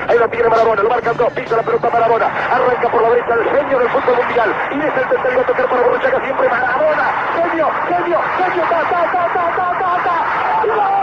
Ahí lo tiene Maradona, lo marcan dos, pisa la pelota Maradona, arranca por la derecha el genio del fútbol mundial, y es el tercero a tocar para Borruchaga siempre Maradona, genio, ta, ¡gol!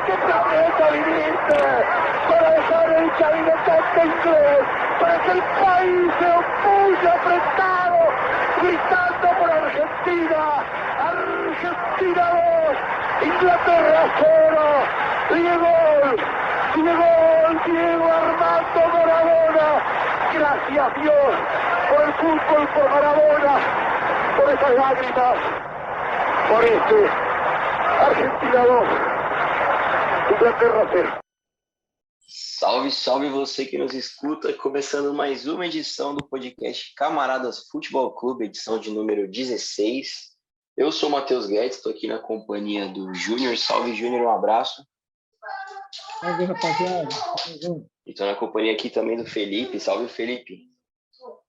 ¿Qué planeta viniste? Para dejar el cabinetante inglés, para que el país se opulle apretado, gritando por Argentina. Argentina 2, Inglaterra 0. Diego Armando Maradona. Gracias Dios por el fútbol, por Maradona, por esas lágrimas, por Argentina 2. Salve, salve você que nos escuta, começando mais uma edição do podcast Camaradas Futebol Clube, edição de número 16. Eu sou o Matheus Guedes, estou aqui na companhia do Júnior. Salve, Júnior, um abraço. Salve, rapaziada. E estou na companhia aqui também do Felipe. Salve, Felipe.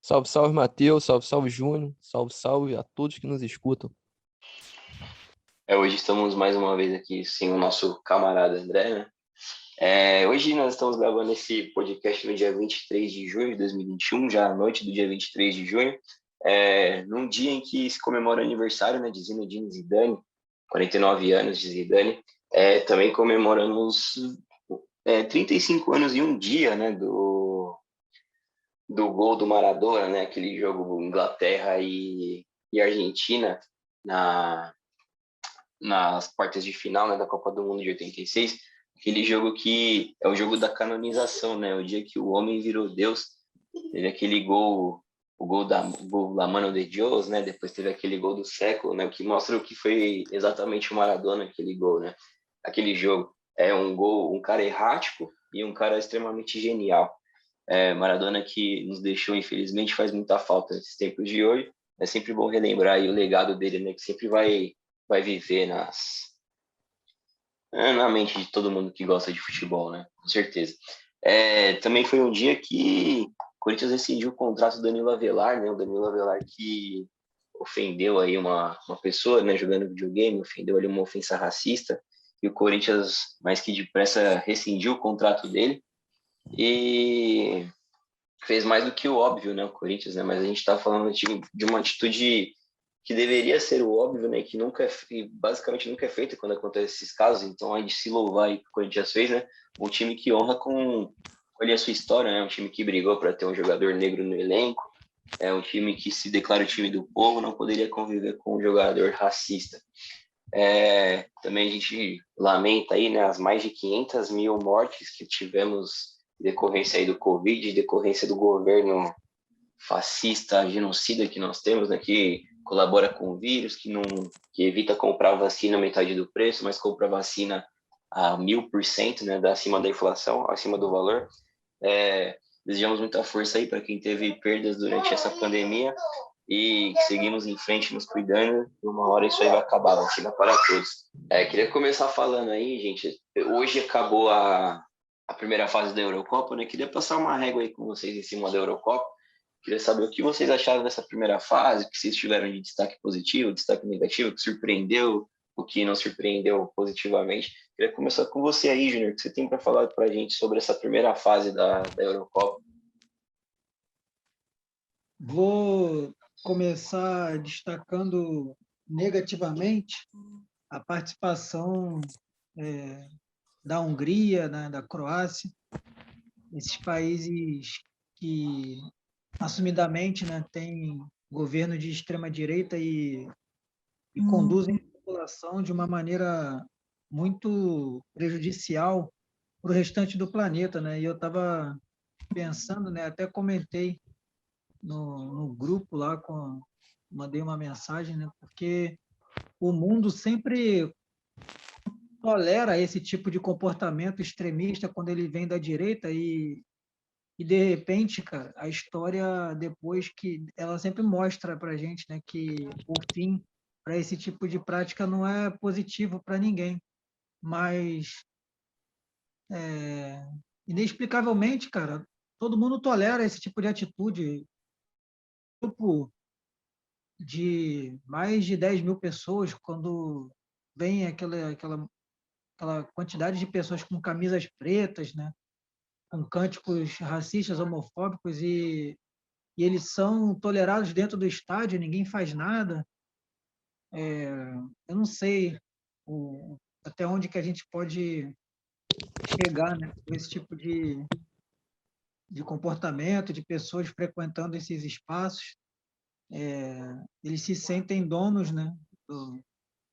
Salve, salve, Matheus. Salve, salve, Júnior. Salve, salve a todos que nos escutam. Hoje estamos mais uma vez aqui sem o nosso camarada André, né? Hoje nós estamos gravando esse podcast no dia 23 de junho de 2021, já à noite do dia 23 de junho, num dia em que se comemora o aniversário, né, de Zinedine Zidane, 49 anos de Zidane. Também comemoramos 35 anos e um dia, né, do gol do Maradona, né, aquele jogo Inglaterra e Argentina nas quartas de final, né, da Copa do Mundo de 86, aquele jogo que é o jogo da canonização, né, o dia que o homem virou Deus. Teve aquele gol, o gol La Mano de Dios, né, depois teve aquele gol do século, né, o que mostra o que foi exatamente o Maradona, aquele gol, né, aquele jogo. É um gol, um cara errático e um cara extremamente genial. Maradona que nos deixou, infelizmente, faz muita falta nesses tempos de hoje. É sempre bom relembrar aí o legado dele, né, que sempre vai viver na mente de todo mundo que gosta de futebol, né? Com certeza. Também foi um dia que o Corinthians rescindiu o contrato do Danilo Avelar, né? O Danilo Avelar que ofendeu aí uma pessoa, né, jogando videogame, ofendeu ali uma ofensa racista, e o Corinthians, mais que depressa, rescindiu o contrato dele e fez mais do que o óbvio, né, o Corinthians, né? Mas a gente está falando de uma atitude que deveria ser o óbvio, né, que basicamente nunca é feito quando acontecem esses casos. Então, aí de se louvar aí que o Corinthians fez, né, um time que honra com a sua história, né, um time que brigou para ter um jogador negro no elenco, um time que se declara o time do povo, não poderia conviver com um jogador racista. Também a gente lamenta aí, né, as mais de 500 mil mortes que tivemos em decorrência aí do Covid, em decorrência do governo fascista, genocida que nós temos, né, que colabora com o vírus, que evita comprar vacina a metade do preço, mas compra vacina a 1000%, né, acima da inflação, acima do valor. Desejamos muita força aí para quem teve perdas durante essa pandemia e que seguimos em frente nos cuidando. Uma hora isso aí vai acabar, vacina para todos. Queria começar falando aí, gente, hoje acabou a primeira fase da Eurocopa, né? Queria passar uma régua aí com vocês em cima da Eurocopa. Queria saber o que vocês acharam dessa primeira fase, o que vocês tiveram de destaque positivo, destaque negativo, o que surpreendeu, o que não surpreendeu positivamente. Queria começar com você aí, Júnior, o que você tem para falar para a gente sobre essa primeira fase da Eurocopa? Vou começar destacando negativamente a participação da Hungria, né, da Croácia, esses países que assumidamente, né, têm governo de extrema-direita e conduzem a população de uma maneira muito prejudicial para o restante do planeta, né? E eu estava pensando, né, até comentei no grupo lá, mandei uma mensagem, né, porque o mundo sempre tolera esse tipo de comportamento extremista quando ele vem da direita e de repente, cara, a história depois que ela sempre mostra para gente, né, que o fim para esse tipo de prática não é positivo para ninguém, mas inexplicavelmente, cara, todo mundo tolera esse tipo de atitude. Grupo de mais de 10 mil pessoas, quando vem aquela quantidade de pessoas com camisas pretas, né, com cânticos racistas, homofóbicos, e eles são tolerados dentro do estádio, ninguém faz nada. Eu não sei até onde que a gente pode chegar, né, com esse tipo de comportamento, de pessoas frequentando esses espaços. Eles se sentem donos, né,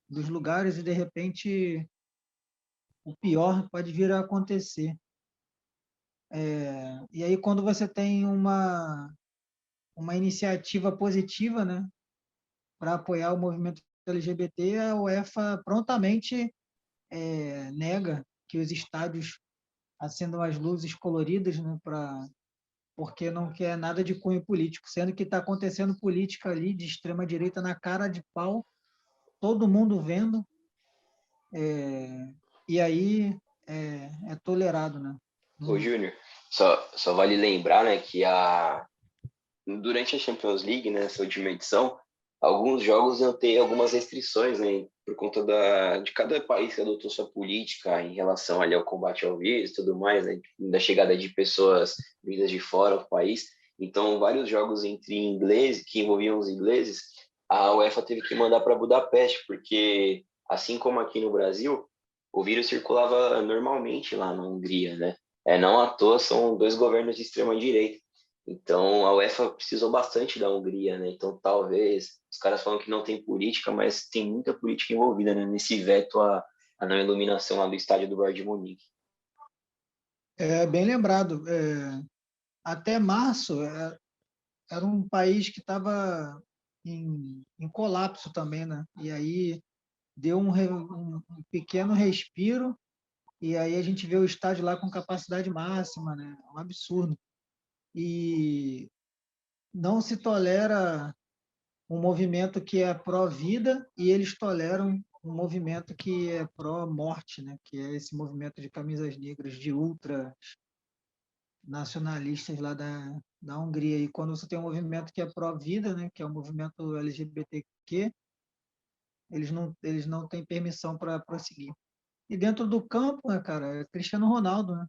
dos lugares e, de repente, o pior pode vir a acontecer. E aí, quando você tem uma iniciativa positiva, né, para apoiar o movimento LGBT, a UEFA prontamente nega que os estádios acendam as luzes coloridas, né, porque não quer nada de cunho político, sendo que está acontecendo política ali de extrema direita na cara de pau, todo mundo vendo, e aí é tolerado, né? Ô, Júnior, só vale lembrar, né, que durante a Champions League, né, essa última edição, alguns jogos iam ter algumas restrições, né, por conta de cada país que adotou sua política em relação ali ao combate ao vírus e tudo mais, né, da chegada de pessoas vindas de fora do país. Então, vários jogos entre inglês, que envolviam os ingleses, a UEFA teve que mandar para Budapeste, porque, assim como aqui no Brasil, o vírus circulava normalmente lá na Hungria, né? Não à toa são dois governos de extrema direita. Então, a UEFA precisou bastante da Hungria, né? Então, talvez, os caras falam que não tem política, mas tem muita política envolvida, né? Nesse veto à não iluminação lá do estádio do Bayern de Munique. É bem lembrado. Até março era um país que estava em colapso também, né? E aí deu um pequeno respiro, e aí a gente vê o estádio lá com capacidade máxima, né? Um absurdo. E não se tolera um movimento que é pró-vida e eles toleram um movimento que é pró-morte, né? Que é esse movimento de camisas negras, de ultra nacionalistas lá da Hungria. E quando você tem um movimento que é pró-vida, né? Que é o movimento LGBTQ, eles não têm permissão para prosseguir. E dentro do campo, né, cara, é Cristiano Ronaldo, né?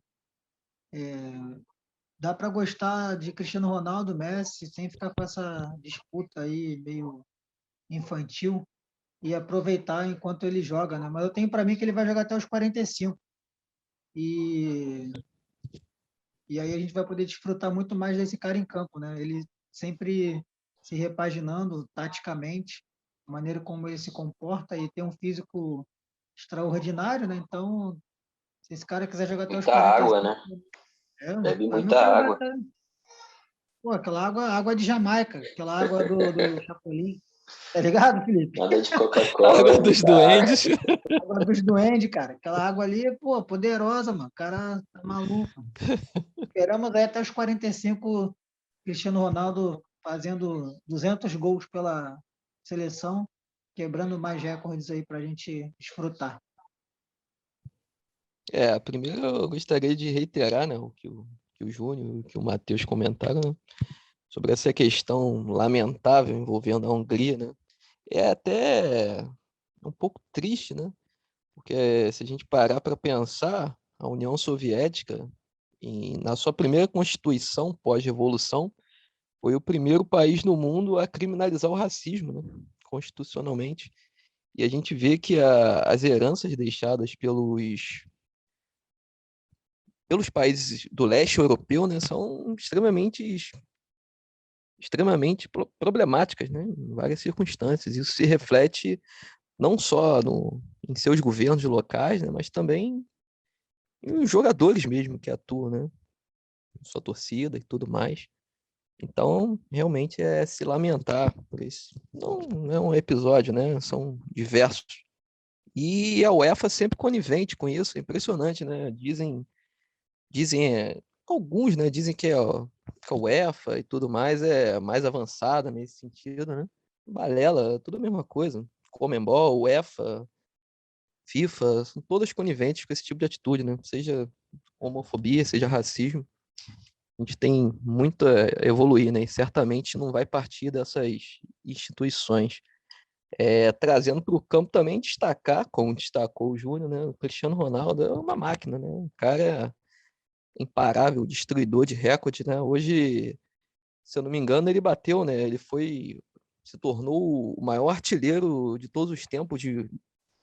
Dá para gostar de Cristiano Ronaldo, Messi, sem ficar com essa disputa aí meio infantil e aproveitar enquanto ele joga, né? Mas eu tenho para mim que ele vai jogar até os 45. E aí a gente vai poder desfrutar muito mais desse cara em campo, né? Ele sempre se repaginando taticamente, a maneira como ele se comporta e tem um físico extraordinário, né? Então, se esse cara quiser jogar até os Muita água, 45, né? Bebe para mim eu muita quero jogar água. até... Pô, aquela água de Jamaica, aquela água do Chapolin. Tá ligado, Felipe? Nada de Coca-Cola, Água é dos muita água. duendes. Água dos duendes, cara. Aquela água ali, pô, poderosa, mano. O cara tá maluco. Esperamos aí até os 45, Cristiano Ronaldo fazendo 200 gols pela seleção, quebrando mais recordes aí pra gente desfrutar. Primeiro eu gostaria de reiterar, né, o que o Júnior e o que o Matheus comentaram, né, sobre essa questão lamentável envolvendo a Hungria, né? É até um pouco triste, né? Porque se a gente parar para pensar, a União Soviética, na sua primeira constituição pós-revolução, foi o primeiro país no mundo a criminalizar o racismo, né? Constitucionalmente. E a gente vê que as heranças deixadas pelos países do leste europeu, né, são extremamente problemáticas, né, em várias circunstâncias. Isso se reflete não só em seus governos locais, né, mas também em jogadores mesmo que atuam, né, sua torcida e tudo mais. Então, realmente é se lamentar por isso. Não é um episódio, né? São diversos E a UEFA sempre conivente com isso, é impressionante, né? Dizem alguns, né? Dizem que a UEFA e tudo mais é mais avançada nesse sentido, né? Balela, tudo a mesma coisa. Conmebol, UEFA, FIFA, são todas coniventes com esse tipo de atitude, né? Seja homofobia, seja racismo. A gente tem muito a evoluir, né? E certamente não vai partir dessas instituições. Trazendo para o campo também destacar, como destacou o Júnior, né? O Cristiano Ronaldo é uma máquina, né? Um cara imparável, destruidor de recorde, né? Hoje, se eu não me engano, ele bateu, né? Se tornou o maior artilheiro de todos os tempos Ele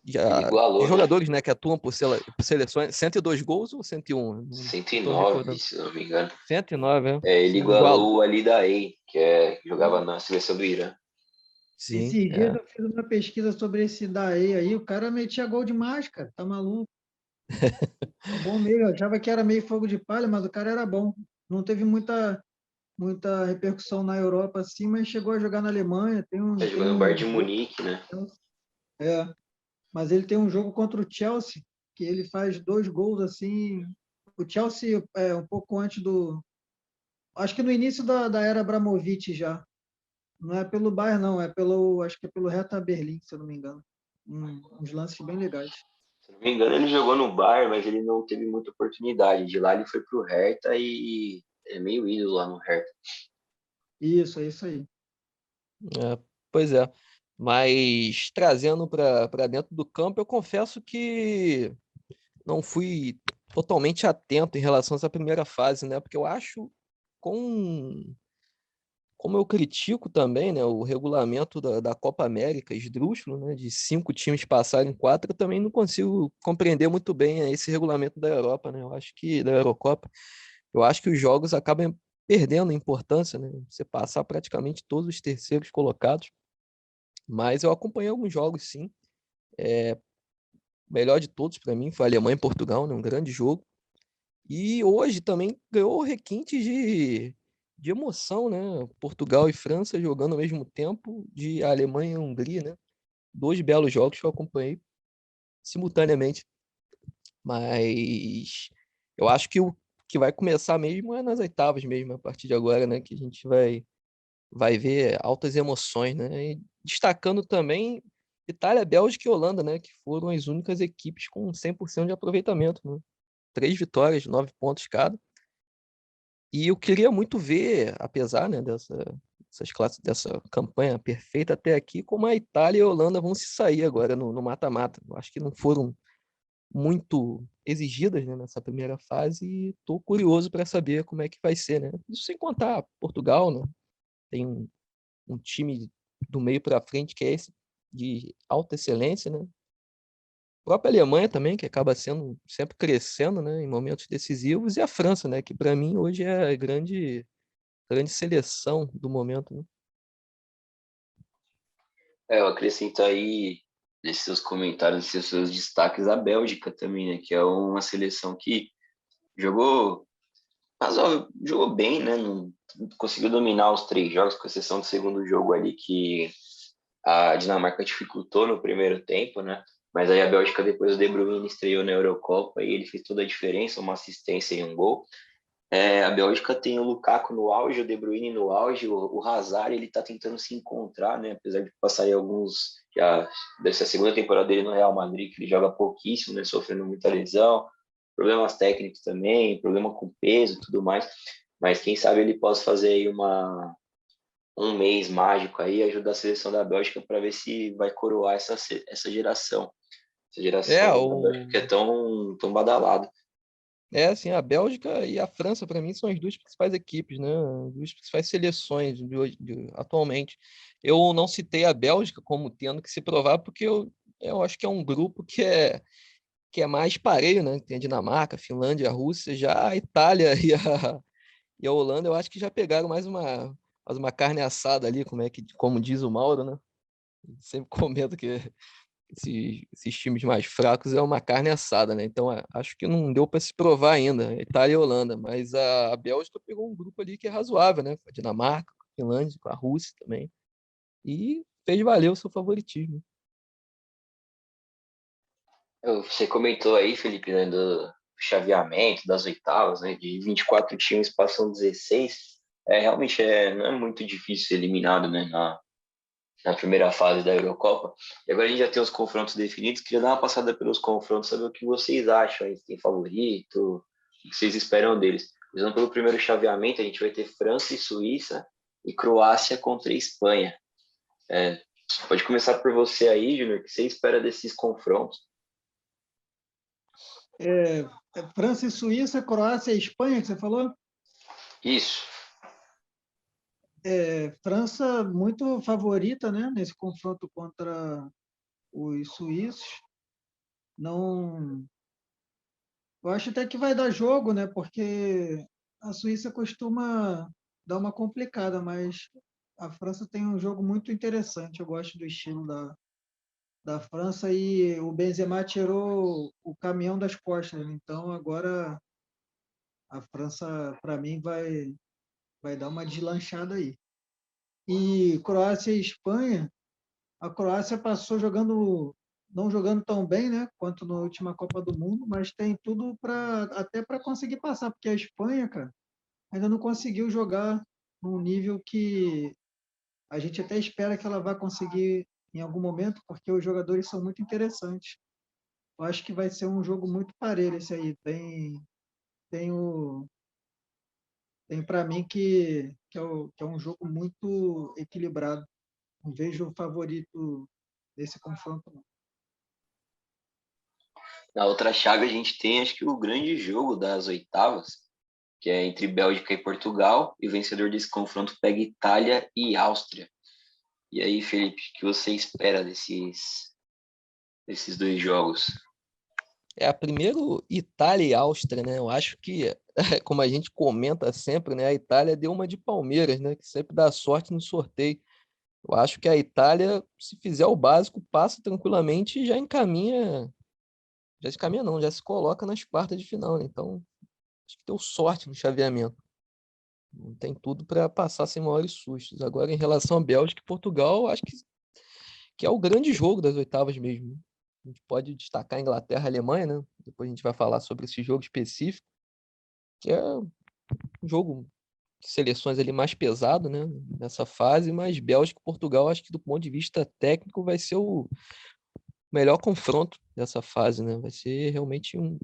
de igualou, né? jogadores, né? Que atuam por seleções. 102 gols ou 101? Não estou 109, recordando. se não me engano. 109, é. Ele Igualo. igualou ali da Ali, que jogava na seleção do Irã. Sim, Esses dias é. eu fiz uma pesquisa sobre esse Daei aí, o cara metia gol demais, cara, tá maluco? É bom mesmo, eu achava que era meio fogo de palha, mas o cara era bom. Não teve muita repercussão na Europa assim, mas chegou a jogar na Alemanha, Tá tem jogando no um Bayern de jogo, Munique, né? é, mas ele tem um jogo contra o Chelsea, que ele faz 2 gols assim, o Chelsea é um pouco antes acho que no início da era Abramovich já, não é pelo Bayern não, acho que é pelo Hertha Berlim, se eu não me engano. Uns lances bem legais. Se não me engano, ele jogou no Bayern, mas ele não teve muita oportunidade. De lá ele foi pro Hertha e é meio ídolo lá no Hertha. Isso, é isso aí. Pois é. Mas trazendo para dentro do campo, eu confesso que não fui totalmente atento em relação a essa primeira fase, né? Porque eu acho, com, como eu critico também, né, o regulamento da Copa América, esdrúxulo, né, de 5 times passarem 4, eu também não consigo compreender muito bem esse regulamento da Europa, né? Eu acho que da Eurocopa, eu acho que os jogos acabam perdendo importância, né? Você passar praticamente todos os terceiros colocados, mas eu acompanhei alguns jogos, sim. O melhor de todos para mim foi a Alemanha e Portugal, né? Um grande jogo. E hoje também ganhou requintes de emoção, né? Portugal e França jogando ao mesmo tempo, de Alemanha e Hungria, né? 2 belos jogos que eu acompanhei simultaneamente. Mas eu acho que o que vai começar mesmo é nas oitavas mesmo, a partir de agora, né? Que a gente vai ver altas emoções, né? E destacando também Itália, Bélgica e Holanda, né? Que foram as únicas equipes com 100% de aproveitamento, né? 3 vitórias, 9 pontos cada. E eu queria muito ver, apesar, né, dessa campanha perfeita até aqui, como a Itália e a Holanda vão se sair agora no mata-mata. Eu acho que não foram muito exigidas, né, nessa primeira fase e estou curioso para saber como é que vai ser, né? Isso sem contar Portugal, né? Tem um time do meio para frente que é esse de alta excelência, né? A própria Alemanha também, que acaba sendo sempre crescendo, né, em momentos decisivos, e a França, né, que para mim hoje é a grande seleção do momento, né? Eu acrescento aí, nesses seus comentários, nesses seus destaques, a Bélgica também, né? Que é uma seleção que jogou, mas ó, jogou bem, né? Não conseguiu dominar os 3 jogos, com exceção do segundo jogo ali, que a Dinamarca dificultou no primeiro tempo, né? Mas aí a Bélgica, depois o De Bruyne estreou na Eurocopa e ele fez toda a diferença, uma assistência e um gol. A Bélgica tem o Lukaku no auge, o De Bruyne no auge, o Hazard ele tá tentando se encontrar, né? Apesar de passar aí alguns, já dessa segunda temporada dele no Real Madrid, que ele joga pouquíssimo, né? Sofrendo muita lesão, problemas técnicos também, problema com peso e tudo mais. Mas quem sabe ele possa fazer aí um mês mágico aí, ajudar a seleção da Bélgica para ver se vai coroar essa geração. Essa É, geração da Bélgica que é tão badalada. assim, a Bélgica e a França, para mim, são as duas principais equipes, né? As duas principais seleções atualmente. Eu não citei a Bélgica como tendo que se provar, porque eu acho que é um grupo que é mais pareio, né? Tem a Dinamarca, a Finlândia, a Rússia, já a Itália e a Holanda, eu acho que já pegaram mais uma carne assada ali, como diz o Mauro, né? Sempre comento que esses times mais fracos é uma carne assada, né? Então acho que não deu para se provar ainda, Itália e Holanda, mas a Bélgica pegou um grupo ali que é razoável, né? Com a Dinamarca, com a Finlândia, com a Rússia também, e fez valer o seu favoritismo. Você comentou aí, Felipe, né, do chaveamento, das oitavas, né, de 24 times passam 16. Realmente não é muito difícil ser eliminado, né, na primeira fase da Eurocopa. E agora a gente já tem os confrontos definidos. Queria dar uma passada pelos confrontos, saber o que vocês acham aí. Tem favorito? O que vocês esperam deles? Começando pelo primeiro chaveamento, a gente vai ter França e Suíça e Croácia contra a Espanha. Pode começar por você aí, Júnior. O que você espera desses confrontos? França e Suíça, Croácia e Espanha, que você falou? Isso. França muito favorita, né, nesse confronto contra os suíços. Não, eu acho até que vai dar jogo, né, porque a Suíça costuma dar uma complicada, mas a França tem um jogo muito interessante. Eu gosto do estilo da França e o Benzema tirou o caminhão das costas, né? Então agora a França, para mim, vai dar uma deslanchada aí. E Croácia e Espanha, a Croácia passou não jogando tão bem, né, quanto na última Copa do Mundo, mas tem tudo para até para conseguir passar, porque a Espanha, cara, ainda não conseguiu jogar num nível que a gente até espera que ela vá conseguir em algum momento, porque os jogadores são muito interessantes. Eu acho que vai ser um jogo muito parelho esse aí. Tem tem para mim que é um jogo muito equilibrado. Não vejo o favorito desse confronto, não. Na outra chave, a gente tem, acho que, o grande jogo das oitavas, que é entre Bélgica e Portugal, e o vencedor desse confronto pega Itália e Áustria. E aí, Felipe, o que você espera desses dois jogos? A primeiro Itália e Áustria, né? Eu acho que, como a gente comenta sempre, né? A Itália deu uma de Palmeiras, né? Que sempre dá sorte no sorteio. Eu acho que a Itália, se fizer o básico, passa tranquilamente e já se caminha não, já se coloca nas quartas de final, né? Então, acho que deu sorte no chaveamento. Não tem tudo para passar sem maiores sustos. Agora, em relação a Bélgica e Portugal, acho que é o grande jogo das oitavas mesmo, né? A gente pode destacar a Inglaterra e a Alemanha, né? Depois a gente vai falar sobre esse jogo específico, que é um jogo de seleções ali mais pesado, né? Nessa fase, mas Bélgica e Portugal, acho que do ponto de vista técnico, vai ser o melhor confronto dessa fase, né? Vai ser realmente um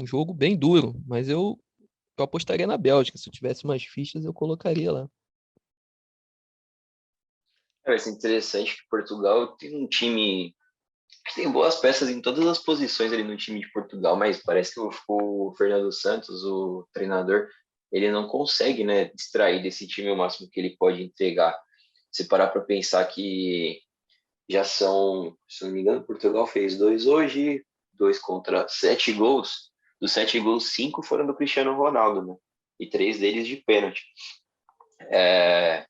jogo bem duro, mas eu apostaria na Bélgica. Se eu tivesse mais fichas, eu colocaria lá. Vai ser interessante que Portugal tem um time que tem boas peças em todas as posições ali no time de Portugal, mas parece que o Fernando Santos, o treinador, ele não consegue, né, extrair desse time o máximo que ele pode entregar. Se parar para pensar que já são, se não me engano, Portugal fez 2 hoje, 2 contra 7 gols. Dos 7 gols, 5 foram do Cristiano Ronaldo, né? E 3 deles de pênalti. É,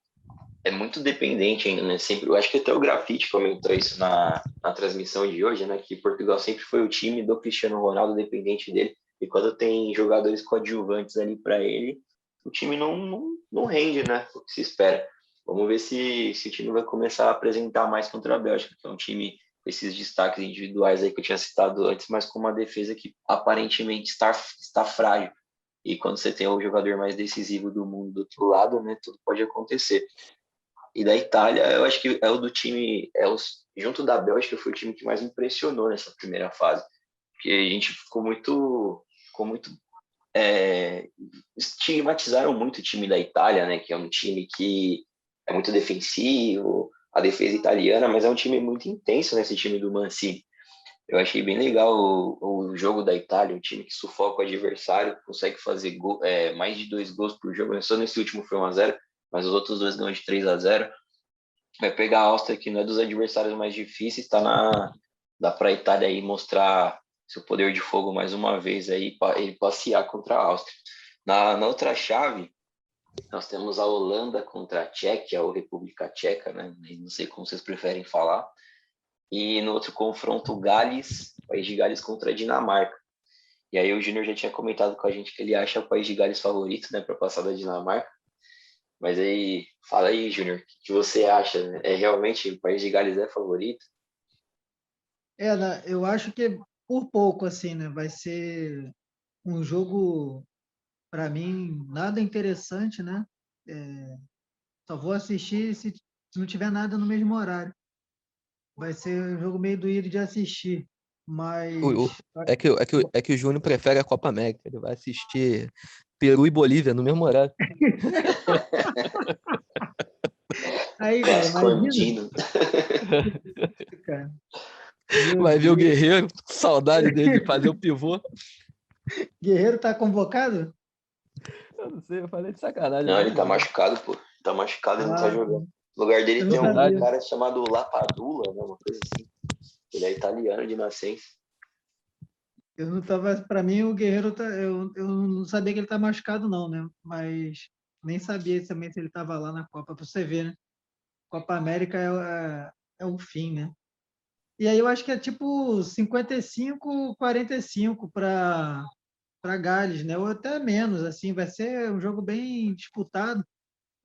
é muito dependente ainda, né? Sempre, eu acho que até o Grafite comentou isso na transmissão de hoje, né? Que Portugal sempre foi o time do Cristiano Ronaldo, dependente dele. E quando tem jogadores coadjuvantes ali para ele, o time não rende, né? O que se espera. Vamos ver se o time vai começar a apresentar mais contra a Bélgica, que é um time com esses destaques individuais aí que eu tinha citado antes, mas com uma defesa que aparentemente está frágil. E quando você tem o jogador mais decisivo do mundo do outro lado, né, tudo pode acontecer. E da Itália, eu acho que é o do time, junto da Bélgica, foi o time que mais impressionou nessa primeira fase. Porque a gente ficou muito estigmatizaram muito o time da Itália, né? Que é um time que é muito defensivo, a defesa italiana, mas é um time muito intenso nesse time do Mancini. Eu achei bem legal o jogo da Itália, um time que sufoca o adversário, consegue fazer mais de 2 gols por jogo. Só nesse último foi 1-0, mas os outros dois ganham de 3-0. Vai pegar a Áustria, que não é dos adversários mais difíceis, dá para a Itália aí mostrar seu poder de fogo mais uma vez aí, ele passear contra a Áustria. Na outra chave, nós temos a Holanda contra a Tchequia, ou República Tcheca, né? Não sei como vocês preferem falar. E no outro confronto, Gales, País de Gales contra a Dinamarca. E aí o Júnior já tinha comentado com a gente que ele acha o País de Gales favorito, né, para passar da Dinamarca. Mas aí, fala aí, Júnior, o que você acha? Né? Realmente o País de Gales é favorito? Eu acho que por pouco, assim, né? Vai ser um jogo, para mim, nada interessante, né? Só vou assistir se não tiver nada no mesmo horário. Vai ser um jogo meio doído de assistir, O- o- mas é que o Júnior prefere a Copa América. Ele vai assistir Peru e Bolívia no mesmo horário. aí, Tá cara, imagina, escondido. cara. Meu Vai ver o Deus. Guerreiro, saudade dele de fazer o pivô. Guerreiro tá convocado? Eu não sei, eu falei de sacanagem. Não, ele tá Né? machucado, pô. Tá machucado e não tá Ah, jogando. No lugar dele eu não tem um sabia. cara chamado Lapadula, né? Uma coisa assim. Ele é italiano de nascença. Eu não tava, para mim o Guerreiro eu não sabia que ele tá machucado não, né? Mas nem sabia também se ele tava lá na Copa para você ver, né? Copa América é o fim, né? E aí eu acho que é tipo 55-45 para Gales, né? Ou até menos, assim, vai ser um jogo bem disputado,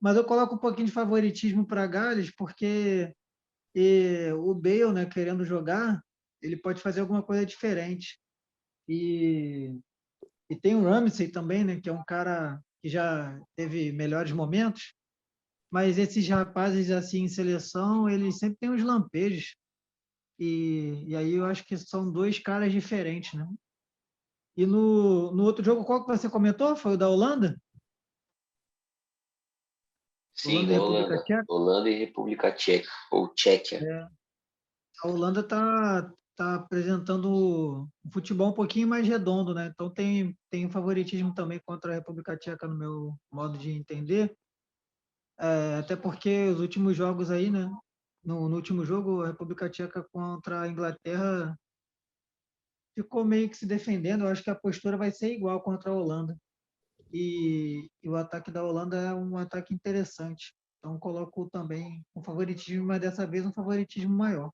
mas eu coloco um pouquinho de favoritismo para Gales porque o Bale, né, querendo jogar, ele pode fazer alguma coisa diferente. E tem o Ramsey também, né, que é um cara que já teve melhores momentos, mas esses rapazes assim em seleção, eles sempre têm uns lampejos. E aí eu acho que são dois caras diferentes, né? E no outro jogo, qual que você comentou? Foi o da Holanda? Sim, Holanda e da República Holanda. Tcheca? Holanda e República Tcheca. Ou Tchequia. É, a Holanda tá apresentando um futebol um pouquinho mais redondo, né? Então tem um favoritismo também contra a República Tcheca no meu modo de entender. Até porque os últimos jogos aí, né? No último jogo, a República Tcheca contra a Inglaterra ficou meio que se defendendo. Eu acho que a postura vai ser igual contra a Holanda. E o ataque da Holanda é um ataque interessante. Então, coloco também um favoritismo, mas dessa vez um favoritismo maior.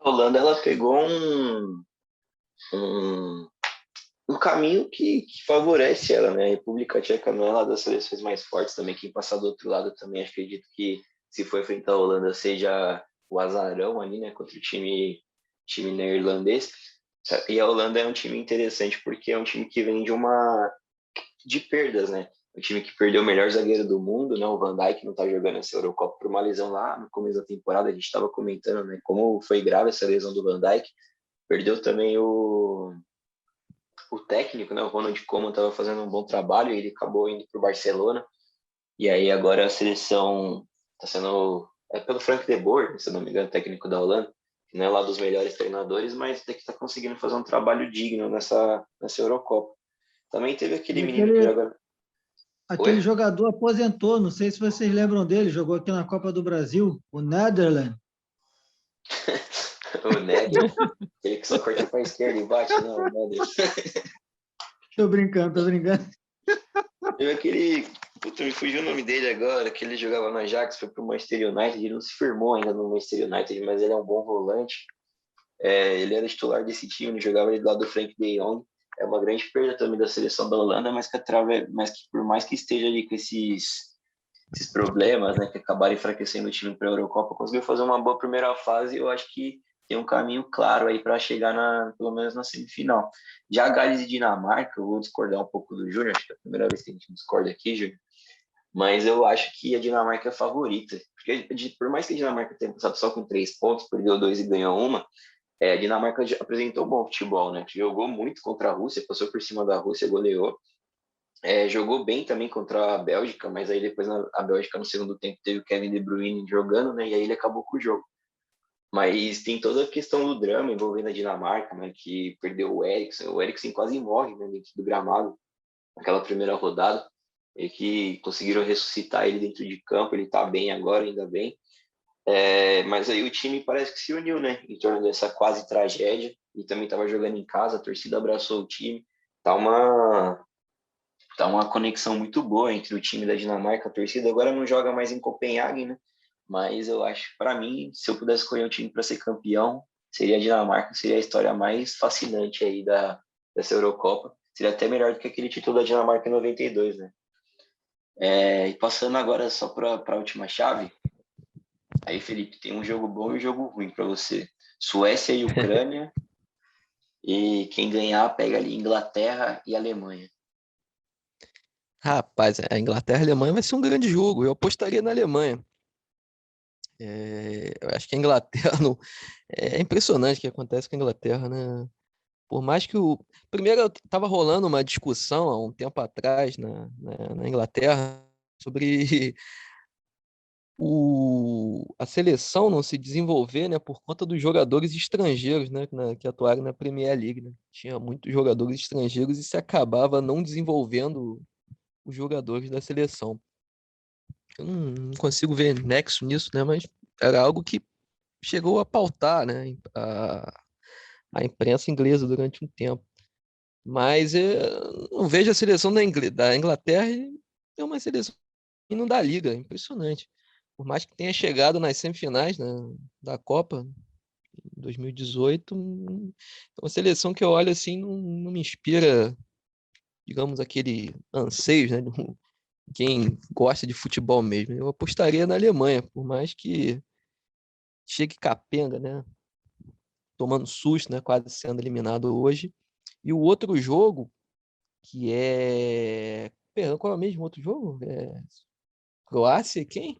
A Holanda, ela pegou um, um caminho que favorece ela, né? A República Tcheca não é uma das seleções mais fortes também. Quem passar do outro lado também, acredito que se for enfrentar a Holanda seja o azarão ali, né? Contra o time neerlandês. E a Holanda é um time interessante porque é um time que vem de perdas, né? O time que perdeu o melhor zagueiro do mundo, né? O Van Dijk não tá jogando essa Eurocopa por uma lesão lá no começo da temporada. A gente estava comentando, né? Como foi grave essa lesão do Van Dijk. Perdeu também o técnico, né? O Ronald Koeman estava fazendo um bom trabalho e ele acabou indo para o Barcelona. E aí agora a seleção está sendo pelo Frank de Boer, se não me engano, técnico da Holanda, que não é lá dos melhores treinadores, mas até que está conseguindo fazer um trabalho digno nessa Eurocopa. Também teve aquele E menino que joga. Oi? aquele jogador aposentou, não sei se vocês lembram dele, jogou aqui na Copa do Brasil, o Netherlands. O Néder. Aquele que só corta para a esquerda e bate, não, o Néder. Tô brincando, tô brincando. Teve aquele. Puta, me fugiu o nome dele agora, que ele jogava no Ajax, foi pro Manchester United, ele não se firmou ainda no Manchester United, mas ele é um bom volante. Ele era titular desse time, ele jogava do lado do Frank de Jong. É uma grande perda também da seleção da Holanda, mas que por mais que esteja ali com esses problemas, né, que acabaram enfraquecendo o time para a Eurocopa, conseguiu fazer uma boa primeira fase e eu acho que tem um caminho claro aí para chegar pelo menos na semifinal. Já Gales e Dinamarca, eu vou discordar um pouco do Júnior, acho que é a primeira vez que a gente discorda aqui, Júnior, mas eu acho que a Dinamarca é a favorita, porque por mais que a Dinamarca tenha passado só com 3 pontos, perdeu 2 e ganhou uma, a Dinamarca apresentou um bom futebol, né? Jogou muito contra a Rússia, passou por cima da Rússia, goleou. Jogou bem também contra a Bélgica, mas aí depois a Bélgica no segundo tempo teve o Kevin De Bruyne jogando, né? E aí ele acabou com o jogo. Mas tem toda a questão do drama envolvendo a Dinamarca, né? Que perdeu o Eriksen. O Eriksen quase morre, né, dentro do gramado naquela primeira rodada. E que conseguiram ressuscitar ele dentro de campo. Ele tá bem agora, ainda bem. Mas aí o time parece que se uniu, né? Em torno dessa quase tragédia. E também estava jogando em casa, a torcida abraçou o time. Tá uma conexão muito boa entre o time da Dinamarca, a torcida agora não joga mais em Copenhague, né? Mas eu acho, para mim, se eu pudesse escolher um time para ser campeão, seria a Dinamarca, seria a história mais fascinante aí dessa Eurocopa. Seria até melhor do que aquele título da Dinamarca em 92, né? E passando agora só para a última chave, aí, Felipe, tem um jogo bom e um jogo ruim para você. Suécia e Ucrânia. E quem ganhar pega ali Inglaterra e Alemanha. Rapaz, a Inglaterra e a Alemanha vai ser um grande jogo. Eu apostaria na Alemanha. Eu acho que a Inglaterra não... É impressionante o que acontece com a Inglaterra, né? Por mais que o. Primeiro, estava rolando uma discussão há um tempo atrás na Inglaterra sobre a seleção não se desenvolver, né, por conta dos jogadores estrangeiros, né, que atuaram na Premier League, né? Tinha muitos jogadores estrangeiros e se acabava não desenvolvendo os jogadores da seleção. Eu não consigo ver nexo nisso, né, mas era algo que chegou a pautar, né, a imprensa inglesa durante um tempo. Mas eu não vejo a seleção da Inglaterra e é uma seleção que não dá liga, é impressionante. Por mais que tenha chegado nas semifinais, né, da Copa em 2018, é uma seleção que eu olho assim, não me inspira, digamos, aquele anseio, né, de quem gosta de futebol mesmo. Eu apostaria na Alemanha, por mais que chegue capenga, né, tomando susto, né, quase sendo eliminado hoje. E o outro jogo, que é... Perdão, qual é o mesmo outro jogo? Croácia e quem?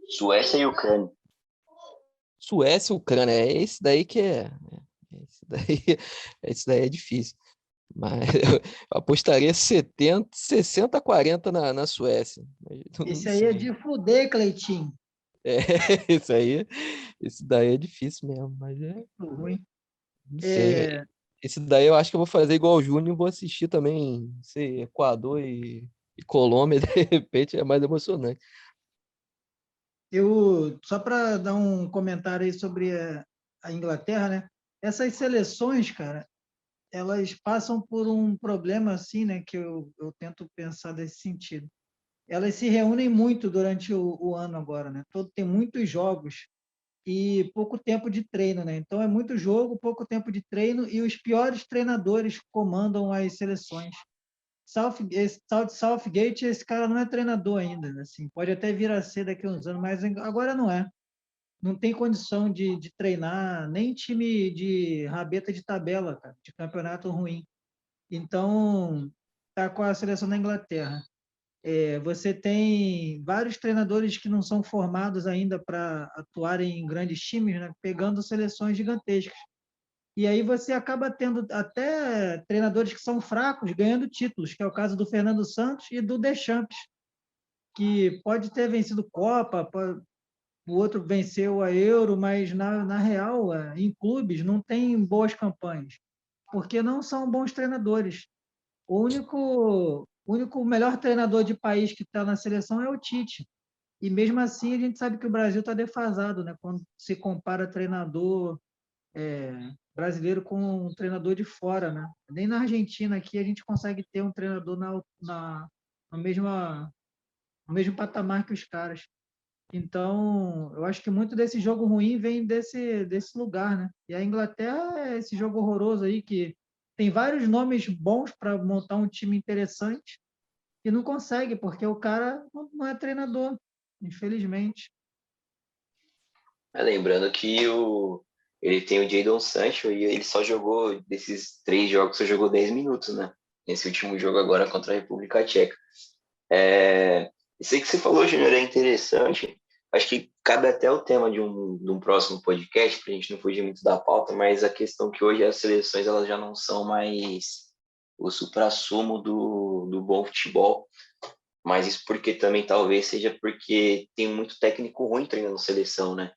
Suécia e Ucrânia. Suécia e Ucrânia. É esse daí que é. Esse daí, esse daí é difícil. Mas eu apostaria 70, 60-40 na Suécia. Mas não Esse aí é sei. de fuder, Cleitinho. É, isso aí, esse daí é difícil mesmo, mas Muito ruim. não sei. É, Esse daí eu acho que eu vou fazer igual o Júnior e vou assistir também, não sei, Equador e Colômbia, de repente é mais emocionante. só para dar um comentário aí sobre a Inglaterra, né? Essas seleções, cara, elas passam por um problema assim, né? Que eu tento pensar desse sentido. Elas se reúnem muito durante o ano agora, né? Tem muitos jogos e pouco tempo de treino, né? Então é muito jogo, pouco tempo de treino e os piores treinadores comandam as seleções. Southgate, esse cara não é treinador ainda, né? Assim, pode até vir a ser daqui a uns anos, mas agora não é. Não tem condição de treinar nem time de rabeta de tabela, cara, de campeonato ruim. Então, tá com a seleção da Inglaterra. Você tem vários treinadores que não são formados ainda para atuarem em grandes times, né? Pegando seleções gigantescas. E aí você acaba tendo até treinadores que são fracos ganhando títulos, que é o caso do Fernando Santos e do Deschamps, que pode ter vencido Copa, o outro venceu a Euro, mas na real, em clubes, não tem boas campanhas, porque não são bons treinadores. O único melhor treinador de país que está na seleção é o Tite. E mesmo assim, a gente sabe que o Brasil está defasado, né? Quando se compara treinador brasileiro com um treinador de fora, né? Nem na Argentina aqui a gente consegue ter um treinador na no mesmo patamar que os caras. Então, eu acho que muito desse jogo ruim vem desse lugar, né? E a Inglaterra é esse jogo horroroso aí que tem vários nomes bons para montar um time interessante e não consegue, porque o cara não é treinador, infelizmente. Lembrando que ele tem o Jadon Sancho e ele só jogou, desses 3 jogos, só jogou 10 minutos, né? Nesse último jogo agora contra a República Tcheca. Isso aí que você falou, Júnior, é interessante. Acho que cabe até o tema de um próximo podcast, para a gente não fugir muito da pauta, mas a questão que hoje as seleções elas já não são mais o suprassumo do bom futebol, mas isso porque também talvez seja porque tem muito técnico ruim treinando seleção, né?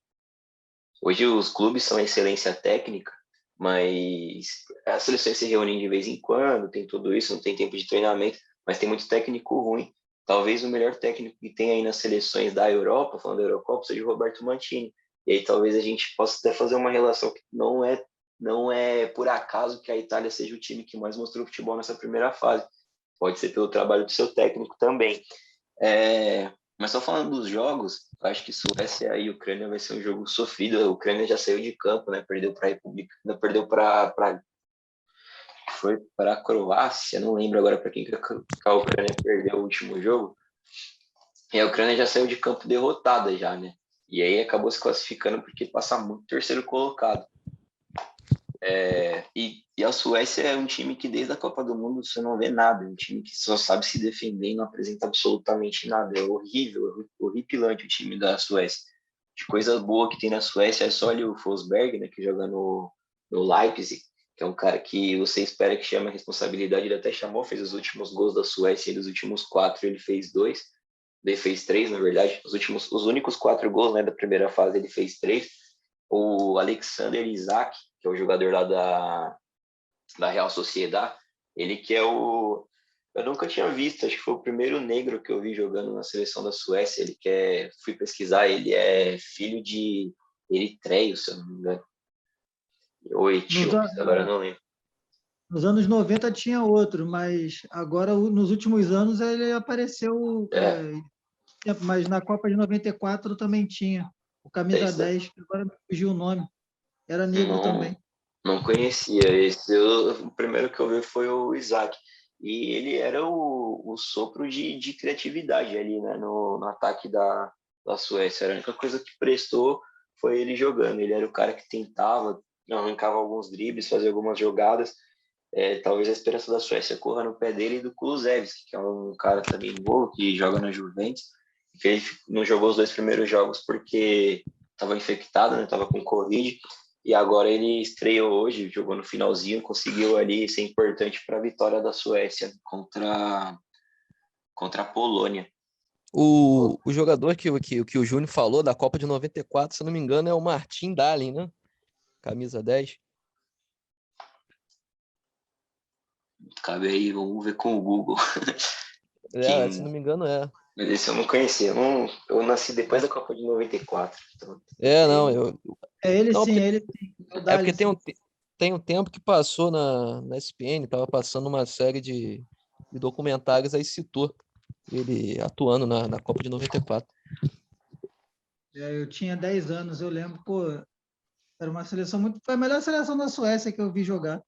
Hoje os clubes são excelência técnica, mas as seleções se reúnem de vez em quando, tem tudo isso, não tem tempo de treinamento, mas tem muito técnico ruim. Talvez o melhor técnico que tem aí nas seleções da Europa, falando da Eurocopa, seja o Roberto Mantini. E aí talvez a gente possa até fazer uma relação que não é por acaso que a Itália seja o time que mais mostrou futebol nessa primeira fase. Pode ser pelo trabalho do seu técnico também. Mas só falando dos jogos, eu acho que Suécia e Ucrânia vai ser um jogo sofrido. A Ucrânia já saiu de campo, né? Perdeu para a República, não, perdeu foi para a Croácia, não lembro agora para quem que a Ucrânia perdeu o último jogo. E a Ucrânia já saiu de campo derrotada já, né? E aí acabou se classificando porque passa muito terceiro colocado. E a Suécia é um time que desde a Copa do Mundo você não vê nada, é um time que só sabe se defender e não apresenta absolutamente nada. É horrível, horripilante o time da Suécia. De coisa boa que tem na Suécia é só ali o Forsberg, né, que joga no Leipzig, que é um cara que você espera que chame a responsabilidade. Ele até chamou, fez os últimos gols da Suécia, e dos últimos 4 ele fez 2, ele fez 3, na verdade. Os únicos 4 gols, né, da primeira fase ele fez 3. O Alexander Isak, que é o jogador lá da Real Sociedad, ele que é o... Eu nunca tinha visto, acho que foi o primeiro negro que eu vi jogando na seleção da Suécia. Fui pesquisar, ele é filho de eritreio, se eu não me engano. Ou Nos, etíope, agora eu não lembro. nos anos 90 tinha outro, mas agora, nos últimos anos, ele apareceu, mas na Copa de 94 também tinha. O É camisa isso, né? 10, agora me fugiu o nome. Era negro Não, também. não conhecia. O primeiro que eu vi foi o Isaac. E ele era o sopro de criatividade ali, né, no ataque da Suécia. Era a única coisa que prestou foi ele jogando. Ele era o cara que tentava, arrancava alguns dribles, fazia algumas jogadas. Talvez a esperança da Suécia corra no pé dele e do Kulusevski, que é um cara também novo, que joga na Juventus, que ele não jogou os 2 primeiros jogos porque estava infectado, né, estava com Covid, e agora ele estreou hoje, jogou no finalzinho, conseguiu ali ser importante para a vitória da Suécia contra a Polônia. O jogador que o Júnior falou da Copa de 94, se não me engano, é o Martin Dahlin, né? Camisa 10. Cabe aí, vamos ver com o Google. Se não me engano, é. Esse eu não conhecia. Eu nasci depois da Copa de 94. Então, Não, É ele não, sim, porque, é ele sim. É o é Dali, porque sim. tem um tempo que passou na SPN, tava passando uma série de documentários, aí citou ele atuando na Copa de 94. Eu tinha 10 anos, eu lembro, pô, era uma seleção muito. Foi a melhor seleção da Suécia que eu vi jogar.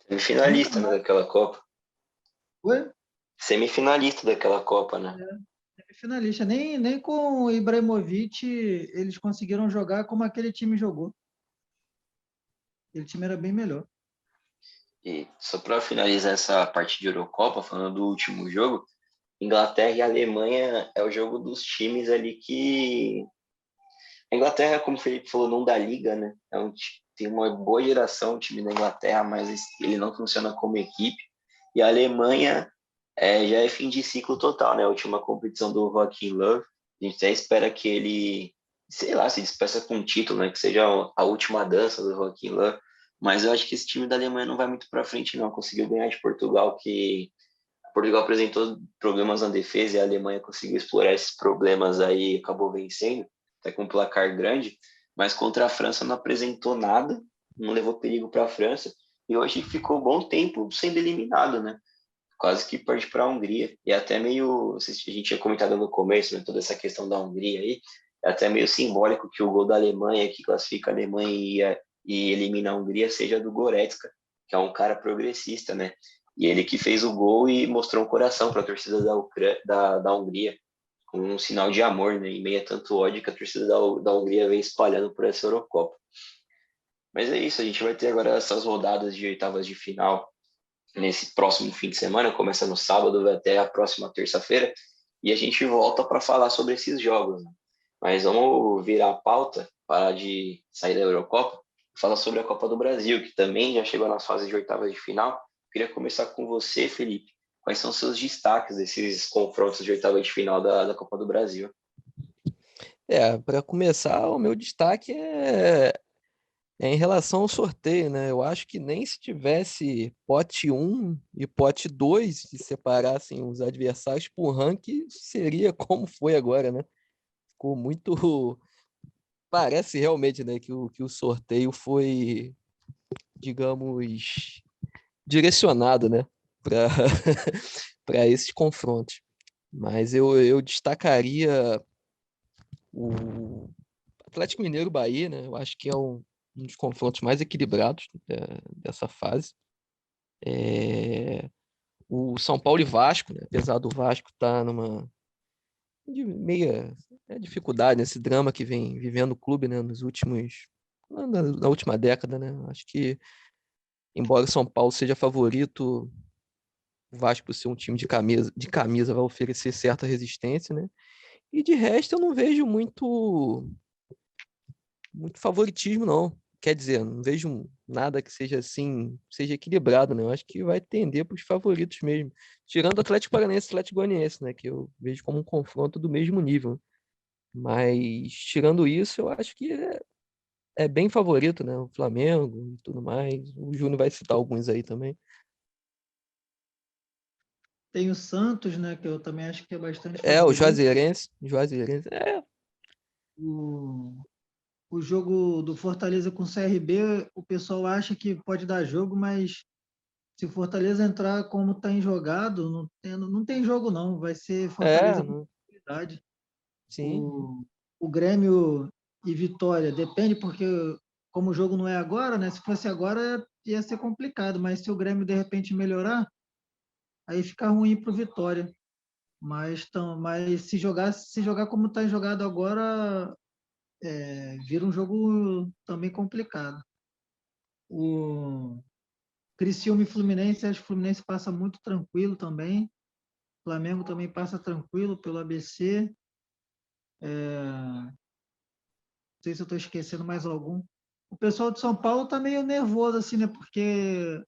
Nunca semifinalista, né, mais daquela Copa. foi Semifinalista daquela Copa, né? finalista. Nem com o Ibrahimovic eles conseguiram jogar como aquele time jogou. Aquele time era bem melhor. E só para finalizar essa parte de Eurocopa, falando do último jogo, Inglaterra e Alemanha é o jogo dos times ali que... A Inglaterra, como o Felipe falou, não dá liga, né? Tem uma boa geração, o time da Inglaterra, mas ele não funciona como equipe. E a Alemanha já é fim de ciclo total, né? A última competição do Joachim Löw. A gente até espera que ele, sei lá, se despeça com um título, né? Que seja a última dança do Joachim Löw. Mas eu acho que esse time da Alemanha não vai muito para frente, não. Conseguiu ganhar de Portugal, que Portugal apresentou problemas na defesa e a Alemanha conseguiu explorar esses problemas aí e acabou vencendo, até com um placar grande. Mas contra a França não apresentou nada, não levou perigo para a França. E hoje ficou um bom tempo sendo eliminado, né? Quase que perde para a Hungria. E é até meio, a gente tinha comentado no começo, né, toda essa questão da Hungria aí, é até meio simbólico que o gol da Alemanha, que classifica a Alemanha e elimina a Hungria, seja do Goretzka, que é um cara progressista, né? E ele que fez o gol e mostrou um coração para a torcida da Hungria, com um sinal de amor, né? Em meio a tanto ódio que a torcida da Hungria vem espalhando por essa Eurocopa. Mas é isso, a gente vai ter agora essas rodadas de oitavas de final nesse próximo fim de semana, começa no sábado, vai até a próxima terça-feira, e a gente volta para falar sobre esses jogos. Né? Mas vamos virar a pauta, parar de sair da Eurocopa, falar sobre a Copa do Brasil, que também já chegou nas fases de oitavas de final. Queria começar com você, Felipe. Quais são os seus destaques desses confrontos de oitava de final da Copa do Brasil? Para começar, o meu destaque é em relação ao sorteio, né? Eu acho que nem se tivesse pote 1 e pote 2 que separassem os adversários por ranking, seria como foi agora, né? Ficou muito. Parece realmente, né, que o sorteio foi, digamos, direcionado, né, para para esses confrontos. Mas eu destacaria o Atlético Mineiro Bahia, né? Eu acho que é um dos confrontos mais equilibrados dessa fase. O São Paulo e Vasco, né? Apesar do Vasco estar numa de dificuldade, nesse drama que vem vivendo o clube, né, na última década, né? Acho que, embora o São Paulo seja favorito, o Vasco, por ser um time de camisa, vai oferecer certa resistência, né? E de resto, eu não vejo muito favoritismo, não. Quer dizer, não vejo nada que seja assim, seja equilibrado, né? Eu acho que vai tender para os favoritos mesmo. Tirando o Atlético Paranaense e Atlético Goianiense, né? Que eu vejo como um confronto do mesmo nível. Mas, tirando isso, eu acho que é bem favorito, né? O Flamengo e tudo mais. O Júnior vai citar alguns aí também. Tem o Santos, né, que eu também acho que é bastante O favorito. Juazeirense. O, o jogo do Fortaleza com o CRB, o pessoal acha que pode dar jogo, mas se o Fortaleza entrar como está jogado, não tem jogo não, vai ser Fortaleza com qualidade. Sim. O Grêmio e Vitória, depende, porque como o jogo não é agora, né? Se fosse agora ia ser complicado, mas se o Grêmio de repente melhorar, aí fica ruim para o Vitória. Mas se jogar como está jogado agora, vira um jogo também complicado. O Criciúma e Fluminense, acho que o Fluminense passa muito tranquilo também. O Flamengo também passa tranquilo pelo ABC. Não sei se eu estou esquecendo mais algum. O pessoal de São Paulo está meio nervoso, assim, né? Porque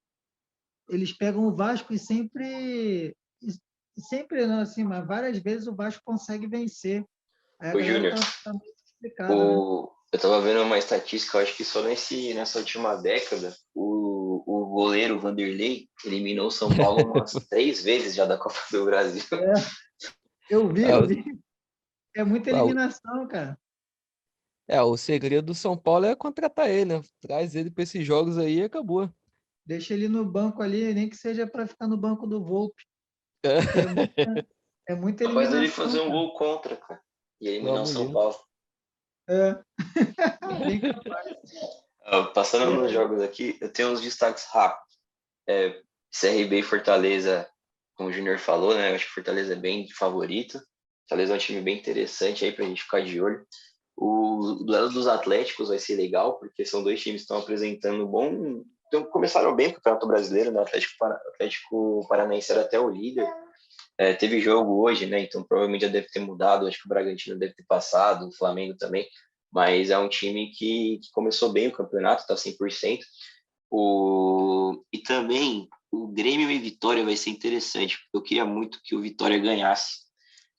eles pegam o Vasco e sempre, não, assim, mas várias vezes o Vasco consegue vencer. Aí a Ô, galera Júnior, tá meio complicada, né? eu tava vendo uma estatística, eu acho que só nessa última década, o goleiro Vanderlei eliminou o São Paulo umas 3 vezes já da Copa do Brasil. É, eu vi, É, eu o, vi. É muita o eliminação, cara. o segredo do São Paulo é contratar ele, né? Traz ele para esses jogos aí e acabou. Deixa ele no banco ali, nem que seja para ficar no banco do Volpe, porque é muita Capaz dele eliminação, fazer um cara. gol contra, cara, e eliminar o Vamos São ver. Paulo. É, bem capaz. Passando nos É, jogos aqui, eu tenho uns destaques rápidos. CRB e Fortaleza, como o Júnior falou, né? Eu acho que Fortaleza é bem favorito. Fortaleza é um time bem interessante aí pra gente ficar de olho. O duelo dos Atléticos vai ser legal, porque são dois times que estão apresentando bom. Então, começaram bem o Campeonato Brasileiro, né? O Atlético Paranaense era até o líder. Teve jogo hoje, né? Então provavelmente já deve ter mudado. Acho que o Bragantino deve ter passado, o Flamengo também. Mas é um time que começou bem o campeonato, tá 100%. E também o Grêmio e Vitória vai ser interessante, porque eu queria muito que o Vitória ganhasse,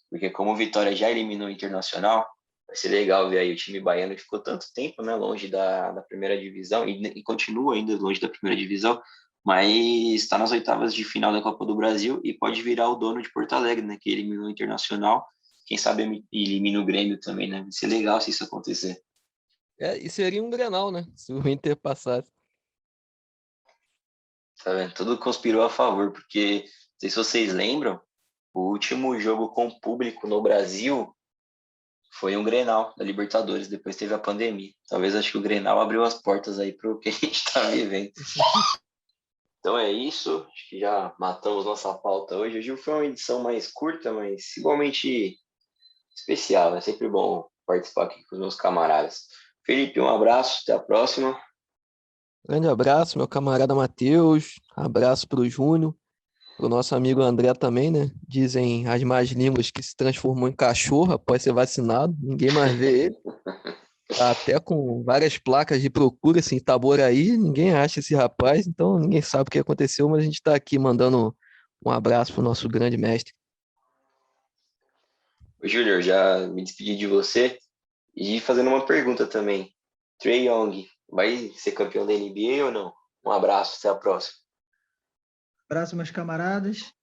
porque como o Vitória já eliminou o Internacional, vai ser legal ver aí o time baiano que ficou tanto tempo, né, longe da primeira divisão e continua ainda longe da primeira divisão, mas está nas oitavas de final da Copa do Brasil e pode virar o dono de Porto Alegre, né, que eliminou o Internacional. Quem sabe elimina o Grêmio também, né? Vai ser legal se isso acontecer. E seria um Grenal, né? Se o Inter passasse. Tá vendo? Tudo conspirou a favor, porque não sei se vocês lembram, o último jogo com público no Brasil foi um Grenal da Libertadores, depois teve a pandemia. Talvez acho que o Grenal abriu as portas aí para o que a gente está vivendo. Então é isso, acho que já matamos nossa pauta hoje. Hoje foi uma edição mais curta, mas igualmente especial. É sempre bom participar aqui com os meus camaradas. Felipe, um abraço, até a próxima. Grande abraço, meu camarada Matheus. Abraço para o Júnior, para o nosso amigo André também, né? Dizem as más línguas que se transformou em cachorro após ser vacinado. Ninguém mais vê ele. Tá até com várias placas de procura assim, em Itaboraí. Ninguém acha esse rapaz, então ninguém sabe o que aconteceu, mas a gente está aqui mandando um abraço para o nosso grande mestre. Júnior, já me despedi de você e fazendo uma pergunta também. Trae Young vai ser campeão da NBA ou não? Um abraço, até a próxima. abraço, meus camaradas.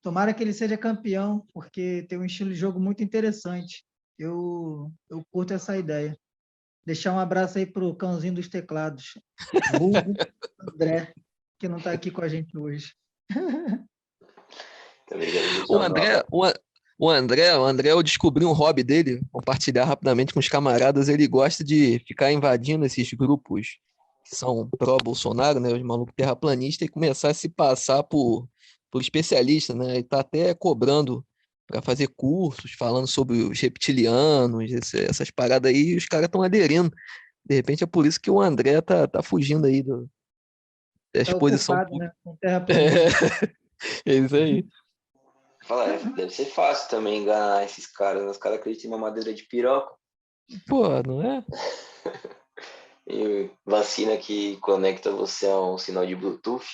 Tomara que ele seja campeão, porque tem um estilo de jogo muito interessante. Eu curto essa ideia. Deixar um abraço aí pro cãozinho dos teclados, vulgo André, que não está aqui com a gente hoje. Também quero O deixar André, o André, eu descobri um hobby dele, compartilhar rapidamente com os camaradas. Ele gosta de ficar invadindo esses grupos que são pró-Bolsonaro, né, os malucos terraplanistas, e começar a se passar por especialista, né? E tá até cobrando para fazer cursos falando sobre os reptilianos, essas paradas aí, e os caras estão aderindo. De repente é por isso que o André tá fugindo aí da Tá exposição ocupado, né? pública. Com terraplanista. É isso aí. Fala, deve ser fácil também enganar esses caras, né? Os caras acreditam em uma madeira de piroca Pô, não é? e vacina que conecta você a um sinal de Bluetooth.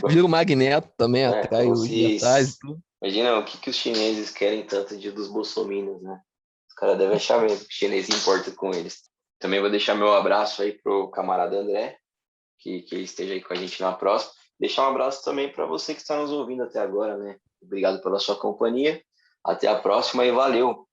Vira o magneto também, É, atrai como os se... metais e tudo. Imagina o que os chineses querem tanto dos bolsominions, né? Os caras devem achar mesmo que o chinês importa com eles. Também vou deixar meu abraço aí pro camarada André, que ele esteja aí com a gente na próxima. Deixar um abraço também para você que está nos ouvindo até agora, né? Obrigado pela sua companhia. Até a próxima e valeu!